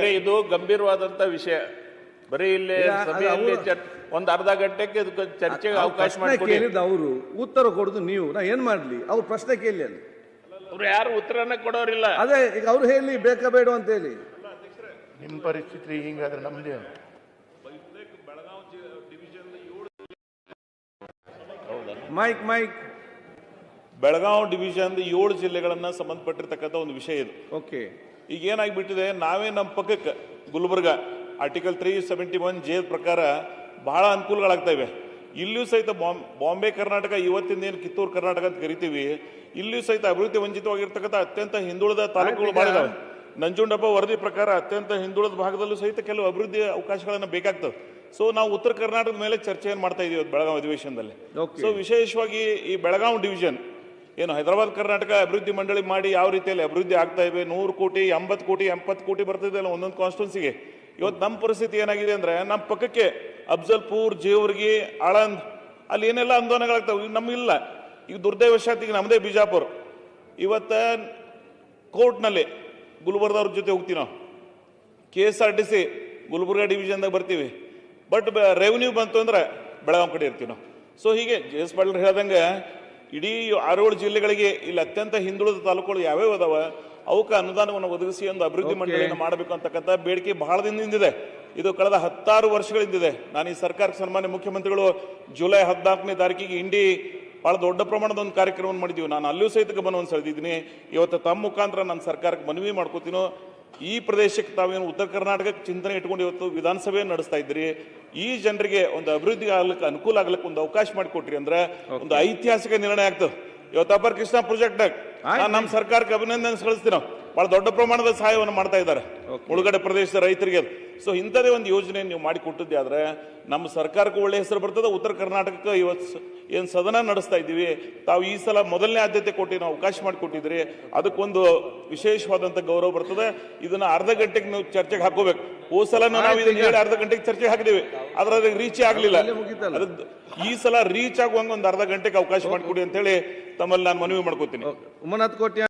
ಇದು ಗಂಭೀರವಾದಂತ ವಿಷಯ. ಬರೀ ಇಲ್ಲಿ ಸಭೆಯಲ್ಲಿ ಒಂದು ಅರ್ಧ ಗಂಟೆಗೆ ಇದಕ್ಕೆ ಚರ್ಚೆಗೆ ಅವಕಾಶ ಮಾಡಿಕೊಡಿ. ಅವರು ಉತ್ತರ ಕೊಡುದು ನೀವು, ನಾ ಏನ್ ಮಾಡ್ಲಿ? ಅವ್ರು ಪ್ರಶ್ನೆ ಕೇಳಿ ಅಲ್ಲಿ, ಅವ್ರು ಯಾರು ಉತ್ತರನೇ ಕೊಡೋರಿಲ್ಲ. ಅದೇ ಈಗ ಅವ್ರು ಹೇಳಿ ಬೇಕಾ ಬೇಡ ಅಂತ ಹೇಳಿ. ನಿಮ್ಮ ಪರಿಸ್ಥಿತಿ ಹಿಂಗಾದ್ರೆ ನಮ್ದೇ. ಮೈಕ್ ಮೈಕ್ ಬೆಳಗಾವಿ ಡಿವಿಷನ್ 7 ಜಿಲ್ಲೆಗಳನ್ನ ಸಂಬಂಧಪಟ್ಟಿರ್ತಕ್ಕಂಥ ಒಂದು ವಿಷಯ ಇದು. ಓಕೆ, ಈಗ ಏನಾಗ್ಬಿಟ್ಟಿದೆ, ನಾವೇ ನಮ್ಮ ಪಕ್ಕಕ್ಕೆ ಗುಲ್ಬರ್ಗ ಆರ್ಟಿಕಲ್ 371 ಜೆ ಪ್ರಕಾರ ಬಹಳ ಅನುಕೂಲಗಳಾಗ್ತಾ ಇವೆ. ಇಲ್ಲಿಯೂ ಸಹಿತ ಬಾಂಬೆ ಕರ್ನಾಟಕ, ಇವತ್ತಿನ ಏನು ಕಿತ್ತೂರು ಕರ್ನಾಟಕ ಅಂತ ಕರಿತೀವಿ, ಇಲ್ಲಿಯೂ ಸಹಿತ ಅಭಿವೃದ್ಧಿ ವಂಚಿತವಾಗಿರ್ತಕ್ಕಂಥ ಅತ್ಯಂತ ಹಿಂದುಳಿದ ತಾಲೂಕುಗಳು ಮಾಡಿದಾವೆ. ನಂಜುಂಡಪ್ಪ ವರದಿ ಪ್ರಕಾರ ಅತ್ಯಂತ ಹಿಂದುಳಿದ ಭಾಗದಲ್ಲೂ ಸಹಿತ ಕೆಲವು ಅಭಿವೃದ್ಧಿ ಅವಕಾಶಗಳನ್ನು ಬೇಕಾಗ್ತದೆ. ಸೊ ನಾವು ಉತ್ತರ ಕರ್ನಾಟಕದ ಮೇಲೆ ಚರ್ಚೆಯನ್ನು ಮಾಡ್ತಾ ಇದೀವಿ ಬೆಳಗಾವಿ ಅಧಿವೇಶನದಲ್ಲಿ. ಸೊ ವಿಶೇಷವಾಗಿ ಈ ಬೆಳಗಾವಿ ಡಿವಿಷನ್ ಏನು ಹೈದರಾಬಾದ್ ಕರ್ನಾಟಕ ಅಭಿವೃದ್ಧಿ ಮಂಡಳಿ ಮಾಡಿ ಯಾವ ರೀತಿಯಲ್ಲಿ ಅಭಿವೃದ್ಧಿ ಆಗ್ತಾ ಇವೆ, 100 ಕೋಟಿ 80 ಕೋಟಿ 70 ಕೋಟಿ ಬರ್ತಿದೆ ಅಲ್ಲ ಒಂದೊಂದು ಕಾನ್ಸ್ಟಿಟ್ಯೂನ್ಸಿಗೆ. ಇವತ್ತು ನಮ್ಮ ಪರಿಸ್ಥಿತಿ ಏನಾಗಿದೆ ಅಂದ್ರೆ, ನಮ್ಮ ಪಕ್ಕಕ್ಕೆ ಅಫ್ಜಲ್ಪುರ್, ಜೇವರ್ಗಿ, ಆಳಂದ್ ಅಲ್ಲಿ ಏನೆಲ್ಲ ಆಂದೋಲನಗಳಾಗ್ತಾವೆ, ನಮಗಿಲ್ಲ. ಈಗ ದುರ್ದೈವಶಾತ್ ಈಗ ನಮ್ಮದೇ ಬಿಜಾಪುರ, ಇವತ್ತ ಕೋರ್ಟ್ನಲ್ಲಿ ಗುಲ್ಬರ್ಗದವ್ರ ಜೊತೆ ಹೋಗ್ತೀವಿ ನಾವು. KSRTC ಗುಲ್ಬರ್ಗ ಡಿವಿಷನ್ದಾಗ ಬರ್ತೀವಿ, ಬಟ್ ರೆವಿನ್ಯೂ ಬಂತು ಅಂದ್ರೆ ಬೆಳಗಾವಿ ಕಡೆ ಇರ್ತೀವಿ ನಾವು. ಸೊ ಹೀಗೆ JS ಪಾಟೀಲ್ ಹೇಳ್ದಂಗೆ ಇಡೀ 6-7 ಜಿಲ್ಲೆಗಳಿಗೆ ಇಲ್ಲಿ ಅತ್ಯಂತ ಹಿಂದುಳಿದ ತಾಲೂಕುಗಳು ಯಾವ್ಯಾವ ಅದಾವ ಅವಕ್ಕೆ ಅನುದಾನವನ್ನು ಒದಗಿಸಿ ಒಂದು ಅಭಿವೃದ್ಧಿ ಮಂಡಳಿಯನ್ನು ಮಾಡಬೇಕು ಅಂತಕ್ಕಂಥ ಬೇಡಿಕೆ ಬಹಳ ದಿನದಿಂದಿದೆ. ಇದು ಕಳೆದ 16 ವರ್ಷಗಳಿಂದಿದೆ. ನಾನು ಈ ಸರ್ಕಾರಕ್ಕೆ ಸನ್ಮಾನ್ಯ ಮುಖ್ಯಮಂತ್ರಿಗಳು ಜುಲೈ 14ನೇ ತಾರೀಕಿಗೆ ಇಂಡಿ ಬಹಳ ದೊಡ್ಡ ಪ್ರಮಾಣದ ಒಂದು ಕಾರ್ಯಕ್ರಮವನ್ನು ಮಾಡಿದ್ದೀವಿ. ನಾನು ಅಲ್ಲೂ ಸಹಿತ ಗಮನವನ್ನು ಸೆಳೆದಿದ್ದೀನಿ. ಇವತ್ತು ತಮ್ಮ ಮುಖಾಂತರ ನಾನು ಸರ್ಕಾರಕ್ಕೆ ಮನವಿ ಮಾಡ್ಕೋತೀನೋ, ಈ ಪ್ರದೇಶಕ್ಕೆ ತಾವೇನು ಉತ್ತರ ಕರ್ನಾಟಕಕ್ಕೆ ಚಿಂತನೆ ಇಟ್ಕೊಂಡು ಇವತ್ತು ವಿಧಾನಸಭೆಯನ್ನು ನಡೆಸ್ತಾ ಇದ್ದೀರಿ, ಈ ಜನರಿಗೆ ಒಂದು ಅಭಿವೃದ್ಧಿ ಆಗ್ಲಿಕ್ಕೆ ಅನುಕೂಲ ಆಗ್ಲಿಕ್ಕೆ ಒಂದು ಅವಕಾಶ ಮಾಡಿಕೊಟ್ರಿ ಅಂದ್ರೆ ಒಂದು ಐತಿಹಾಸಿಕ ನಿರ್ಣಯ ಆಗ್ತದೆ. ಇವತ್ತು ಅಪರ್ ಕೃಷ್ಣ ಪ್ರಾಜೆಕ್ಟ್ ನಮ್ಮ ಸರ್ಕಾರಕ್ಕೆ ಅಭಿನಂದನೆ ಸಲ್ಲಿಸ್ತೀವಿ. ನಾವು ಬಹಳ ದೊಡ್ಡ ಪ್ರಮಾಣದ ಸಹಾಯವನ್ನು ಮಾಡ್ತಾ ಇದ್ದಾರೆ ಮುಳುಗಡೆ ಪ್ರದೇಶದ ರೈತರಿಗೆ. ಸೊ ಇಂಥದೇ ಒಂದು ಯೋಜನೆ ನೀವು ಮಾಡಿಕೊಟ್ಟಿದ್ದೆ ಆದ್ರೆ ನಮ್ಮ ಸರ್ಕಾರಕ್ಕೆ ಒಳ್ಳೆ ಹೆಸರು ಬರ್ತದೆ. ಉತ್ತರ ಕರ್ನಾಟಕಕ್ಕೆ ಇವತ್ತು ಏನು ಸದನ ನಡೆಸ್ತಾ ಇದ್ದೀವಿ, ತಾವು ಈ ಸಲ ಮೊದಲನೇ ಆದ್ಯತೆ ಕೊಟ್ಟು ನಾವು ಅವಕಾಶ ಮಾಡಿಕೊಟ್ಟಿದ್ರಿ, ಅದಕ್ಕೊಂದು ವಿಶೇಷವಾದಂಥ ಗೌರವ ಬರ್ತದೆ. ಇದನ್ನ ಅರ್ಧ ಗಂಟೆಗೆ ನೀವು ಚರ್ಚೆಗೆ ಹಾಕೋಬೇಕು. ಹೋದ ಸಲ ನಾವು ಇದನ್ನ ಹೇಳಿ ಅರ್ಧ ಗಂಟೆಗೆ ಚರ್ಚೆಗೆ ಹಾಕಿದ್ದೀವಿ, ಆದ್ರೆ ಅದಕ್ಕೆ ರೀಚೇ ಆಗಲಿಲ್ಲ. ಈ ಸಲ ರೀಚ್ ಆಗುವಂಗೆ ಒಂದು ಅರ್ಧ ಗಂಟೆಗೆ ಅವಕಾಶ ಮಾಡಿಕೊಡಿ ಅಂತ ಹೇಳಿ ತಮ್ಮಲ್ಲಿ ನಾನು ಮನವಿ ಮಾಡ್ಕೋತೀನಿ.